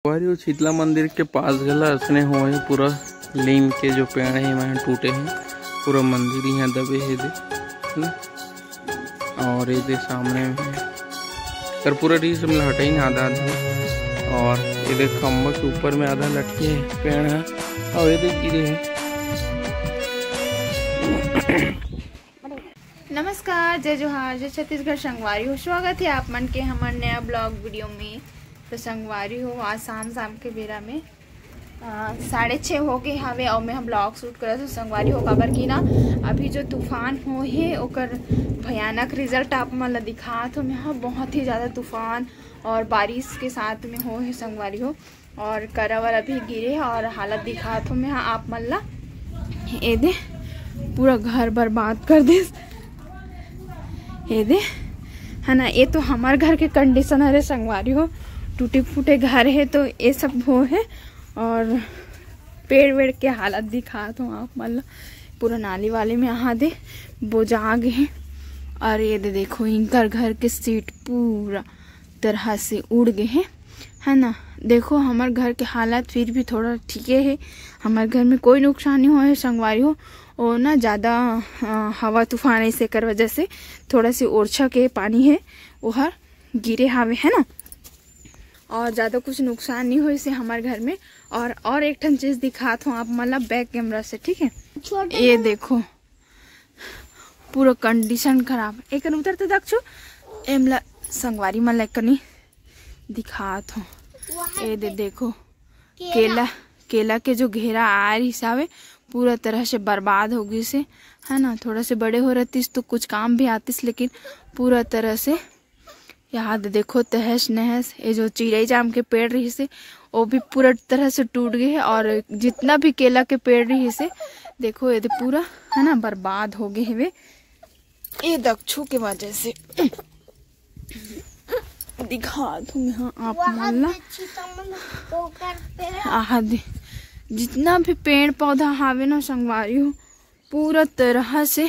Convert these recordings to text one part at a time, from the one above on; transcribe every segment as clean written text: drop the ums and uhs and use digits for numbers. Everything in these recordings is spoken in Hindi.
और शीतला मंदिर के पास गला असने हुए पूरा नीम के जो पेड़ है वहाँ टूटे हैं। पूरा मंदिर यहाँ दबे है दे और ये सामने में कर पूरा रीस में हटा ही आधा आधा और ये खम्बा के ऊपर में आधा लटके है पेड़ है और ये गिरे हैं। नमस्कार, जय जोहार, जय छत्तीसगढ़। संगवारी हो, स्वागत है आप मन के हमारे नया ब्लॉग वीडियो में। तो संगवारी हो आज शाम के बेरा में 6:30 हो गए हवे और मैं ब्लॉग शूट करा तो संगवारी हो काबर की ना अभी जो तूफान हो है ओकर भयानक रिजल्ट आप मन ला दिखात हो। मैं बहुत ही ज़्यादा तूफान और बारिश के साथ में हो है संगवारी हो और करावर अभी गिरे और हालत दिखात हो। मैं आप मन ला ये दे पूरा घर बर्बाद कर दे ये दे है ना। ये तो हमारे घर के कंडीशन है संगवारी हो, टूटे फूटे घर है तो ये सब हो है और पेड़ वेड़ के हालत दिखा तो आप मतलब पूरा नाली वाले में यहाँ दे बोझा गए हैं। और ये दे देखो इनकर घर के सीट पूरा तरह से उड़ गए हैं है ना। देखो हमारे घर के हालत फिर भी थोड़ा ठीक है, हमारे घर में कोई नुकसान नहीं हुआ है संगवारी हो। और ना ज़्यादा हवा तूफान ऐसे कर वजह से थोड़ा सी ओरछा के पानी है वो हर गिरे हावे है ना और ज़्यादा कुछ नुकसान नहीं हो इसे हमारे घर में। और एक ठन चीज़ दिखाता हूँ आप मतलब बैक कैमरा से, ठीक है। ये देखो पूरा कंडीशन खराब एक उतर तो दक्षो एमला संगवारी मन नहीं दिखात हूँ। ये देखो केला के जो घेरा आ रही हिसाबे पूरा तरह से बर्बाद हो गई से है ना। थोड़ा से बड़े हो रहती तो कुछ काम भी आतीस लेकिन पूरा तरह से यहाँ देखो तहस नहस। ये जो चिड़ई जाम के पेड़ रही से वो भी पूरा तरह से टूट गए है और जितना भी केला के पेड़ रही से देखो ये पूरा है ना बर्बाद हो गए है ये दक्षु के वजह से। दिखा दूँ यहाँ आप मानना जितना भी पेड़ पौधा हावे ना संगवारी हो पूरा तरह से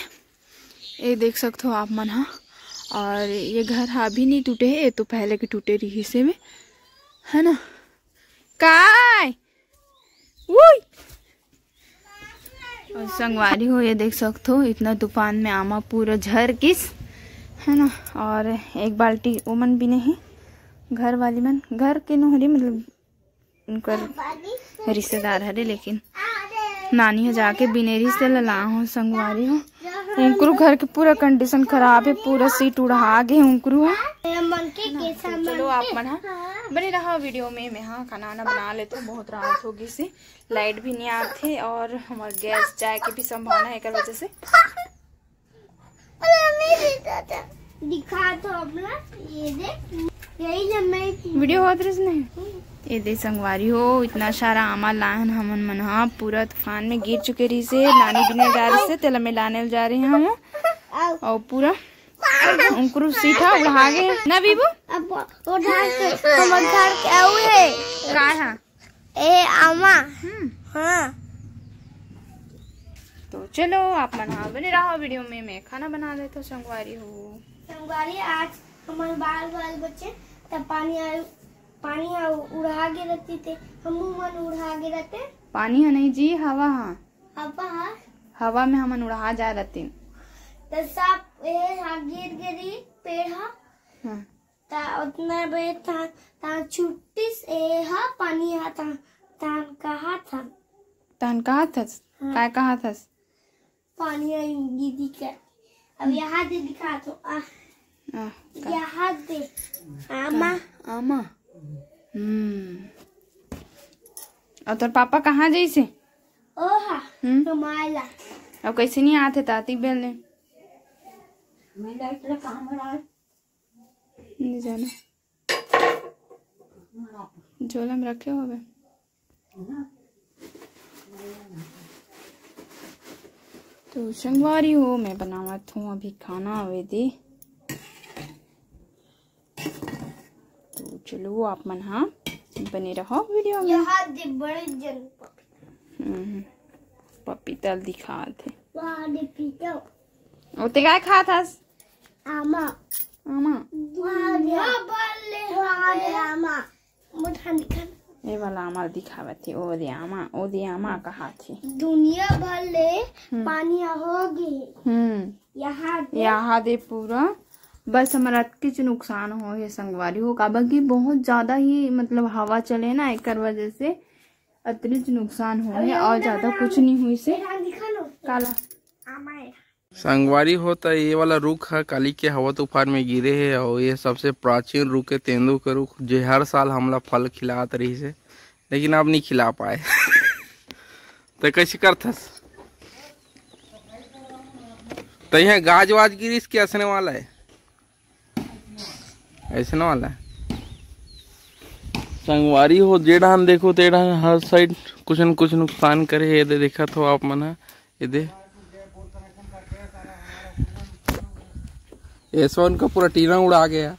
ये देख सकते हो आप मन। हाँ और ये घर अभी नहीं टूटे है, ये तो पहले के टूटे रही हिस्से में है ना। काय और संगवारी हो ये देख सकते हो इतना तूफान में आमा पूरा झर किस है ना। और एक बाल्टी ओमन भी नहीं घर वाली मन घर के नोहरी मतलब उनकर रिश्तेदार हरे लेकिन नानी है जाके बिनेरी से लला हो संगवारी हो। उनकरू घर के पूरा कंडीशन खराब है, पूरा सीट उड़ा गए उनकरू। चलो आप मन बने रहा वीडियो में। मैं हाँ खाना वाना बना लेते तो बहुत राहत होगी से लाइट भी नहीं आते और हमारे गैस जाए की भी संभावना है कर वजह से। दिखा तो अपना ये दे यही जब मैं वीडियो होत रही नहीं ये दे संगवारी हो इतना सारा आमा लाहन हमन मन हाँ पूरा तूफान में गिर चुके रही से लाने बिने जा रहे से तेल में लाने जा रहे हैं हम और पूरा उनको सीठा उड़ा गए ना बीबू अब उठा के हम घर के आए का है ए आमा। हाँ तो चलो आप मन हाँ बने रहो वीडियो में। मैं खाना बना ले तो संगवारी हो संगवारी आज हमारे बाल बच्चे तब पानी उड़ा के रहती थे हम मन उड़ा के रहते पानी है नहीं जी हवा हाँ हवा में हम उड़ा जा रहते तो सब गिर गिरी पेड़ हाँ ता उतना बे ता छुट्टी से हाँ पानी हा तान कहा था काय कहा था पानी गिरी कर। अब यहाँ दे दिखा तो यहाँ दे आमा और तोर पापा कहाँ जैसे ओहा कमाला अब कैसे नहीं आते ताती बेल ने नहीं जाना झोला में रखे हो तो संगवारी हो मैं बनावत हूँ अभी खाना हुए दे। तो चलो आप मन हाँ बने रहो वीडियो में। यहाँ दे बड़े जन पपीतल दिखा थे वहाँ दे पीतो और ते काय खा था आमा आमा वहाँ दे आमा मुठान दिखा ये वाला हमार दिखावे थे ओ दियामा कहा थी दुनिया भर ले पानी होगी यहाँ दे पूरा बस हमारा कुछ नुकसान हो ये संगवारी हो काबा की बहुत ज्यादा ही मतलब हवा चले ना एक वजह से अतिरिक्त नुकसान हो है और ज्यादा कुछ नहीं हुई से काला संगवारी होता ये वाला रुख है काली के हवा तूफान में गिरे है और ये सबसे प्राचीन रुख है तेंदू के रुख जो हर साल हमला फल खिलात रही से लेकिन अब नहीं खिला पाए तो कैसे करथस तो यहाँ गाज वाज गिरीस के असने वाला है ऐसे न वाला है संगवारी हो जेडान देखो तेडान हर साइड कुछ न कुछ नुकसान करे ये दे देखा तो आप मना ये दे एसवन का पूरा टीना उड़ा गया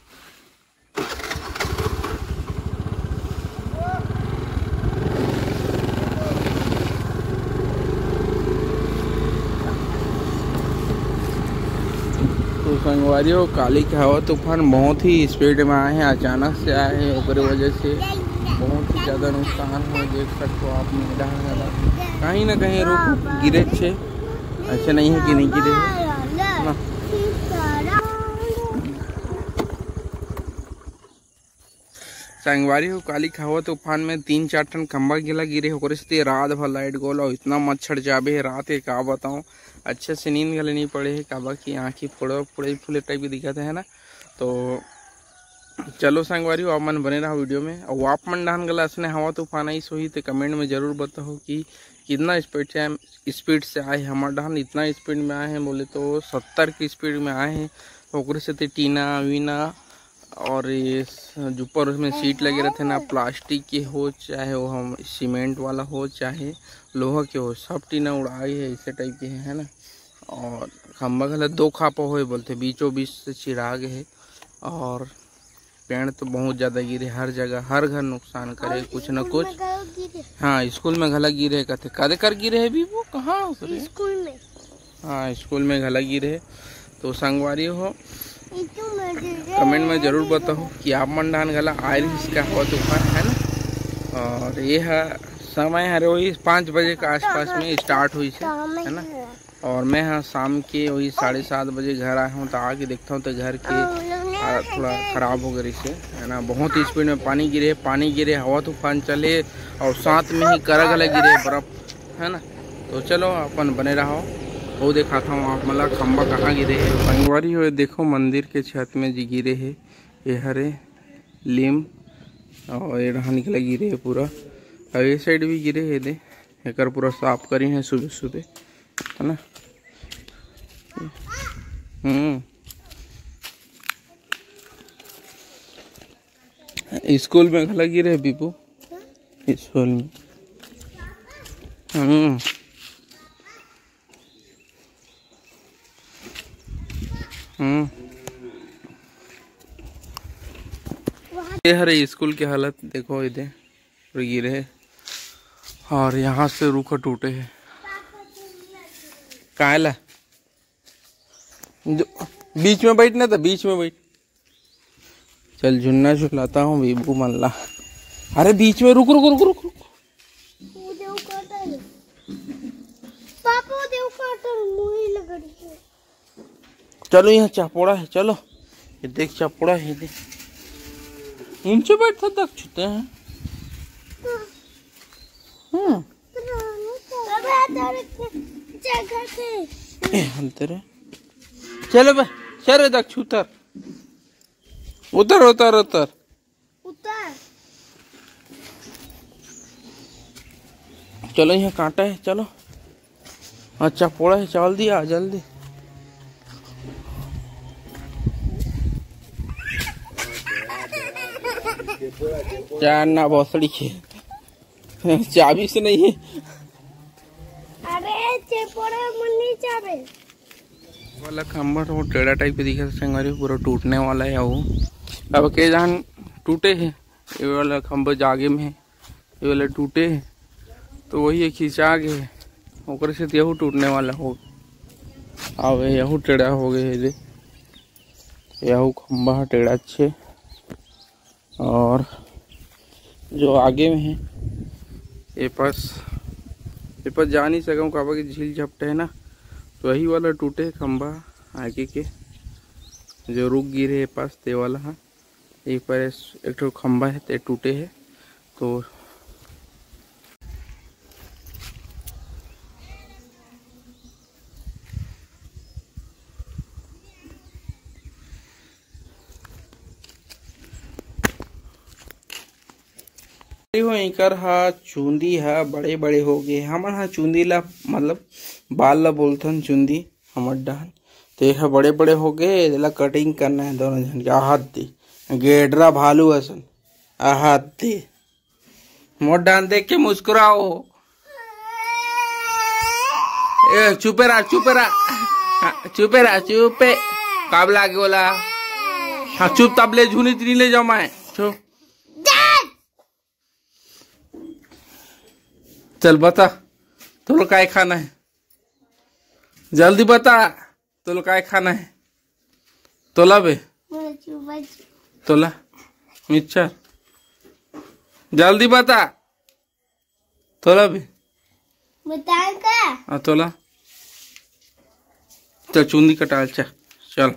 तो संगवारी हो काली के हवा तूफान बहुत ही स्पीड में आए हैं अचानक से आए हैं ओकरे वजह से बहुत ही ज्यादा नुकसान हो देख सकते हो आप मेरा कहीं ना कहीं रुक गिरे छे ऐसे नहीं है कि नहीं गिरे ना संगवारी हो काली हवा तूफान में 3-4 टन खंबा गिला गिरे होकर से रात भर लाइट गोल और इतना मच्छर जाबे है रात के का बताऊं अच्छे से नींद गले नहीं पड़े है काबा की आँखी फोड़े फूले टाइप की दिखते है ना। तो चलो संगवारी आप मन बने रहा वीडियो में और आप मन डान गला असने हवा तूफान आई सोही तो कमेंट में जरूर बताओ कि कितना स्पीड से आए हमारे डान इतना स्पीड में आए हैं बोले तो 70 की स्पीड में आए हैं ओकरे से टीना वीना और ये जो ऊपर उसमें सीट लगे रहते ना प्लास्टिक के हो चाहे वो हम सीमेंट वाला हो चाहे लोहा के हो सब टीना उड़ाई है इसे टाइप के है ना। और खम्बा गलत 2 खापा हो बोलते बीचों बीच से चिरा गए है और पेड़ तो बहुत ज़्यादा गिरे हर जगह हर घर नुकसान करे कुछ न कुछ। हाँ स्कूल में घला गिरे कहते कदे कर गिरे है भी वो कहाँ स्कूल में हाँ स्कूल में घला गिरे। तो संगवारी हो कमेंट में जरूर बताओ कि आप मन डान गला आयरिश का हवा तूफान है ना। और ये है समय है वही 5 बजे के आसपास में स्टार्ट हुई है ना। और मैं हाँ शाम के वही 7:30 बजे घर आया हूँ तो आके देखता हूँ तो घर के थोड़ा ख़राब हो गई से है ना। बहुत स्पीड में पानी गिरे हवा तूफान चले और साथ में ही करगला गिरे बर्फ है ना। तो चलो अपन बने रहो वो दिखाता हूँ आप मतलब खम्बा कहाँ गिरे है। संगवारी हो देखो मंदिर के छत में जी गिरे है ये हरे लीम और ये रहा निकला गिरे है पूरा और ये साइड भी गिरे है दे एक पूरा साफ करी है सुबह सुबह है ना। स्कूल में खला गिरे है बीपू स्कूल में ये हरे स्कूल की हालत देखो इधर गिरे है और यहाँ से रूखा टूटे है कायला जो बीच में बैठना था बीच में बैठ चल झुन्ना झुलाता हूँ बीबू मल्ला। अरे बीच में रुक रुक रुक रुक रुक चलो यहाँ चापोड़ा है चलो ये देख चापोड़ा है देख नीचे बैठता तक छूते हैं। अंतर चलो बे चलो तक छूतर उतर उतर उतर चलो यहाँ कांटा है चलो अच्छा पोड़ा है चावल दिया जल्दी चार ना भोसड़ी के चाबी से नहीं है। अरे चेपोड़ा मुन्नी चाबी वाला खम्बा तो टेढ़ा टाइप के दिखा संगवारी पूरा टूटने वाला है वो अब के जान टूटे है ये वाला खम्बा जागे में है ये वाला टूटे है तो वही खींचा गए ओकर से यहू टूटने वाला हो अब यहू टेढ़ा हो गए यहू खम्बा टेढ़ा अच्छे और जो आगे में है ये पास जा नहीं सकूँ काबा की झील झपटे है ना, तो वही वाला टूटे खंबा आगे के जो रुक गिरे ये पास ते वाला है। ये पर एक तो खंबा है ते टूटे है। तो कर हा चूंदी हा बड़े बड़े हो गए हमन हा चूंदी ला मतलब बाल ला बोलथन चूंदी हमर डान ते हा बड़े बड़े हो गए। एला कटिंग करना है दोनों जन के आहत दे गेडरा भालू असन आहत दे मोर डान देख के मुस्कुराओ। ए चुपे रहा चुपे काब लागे बोला। हाँ चुप तब ले झुनी नहीं ले जाओ मैं चुप। चल बता तो लोग काय खाना है, जल्दी बता तो लोग काय खाना है। तोला बे तोला मिक्सचर जल्दी बता तोला बे बताएं क्या? तोला चल चूंदी कटाल चल।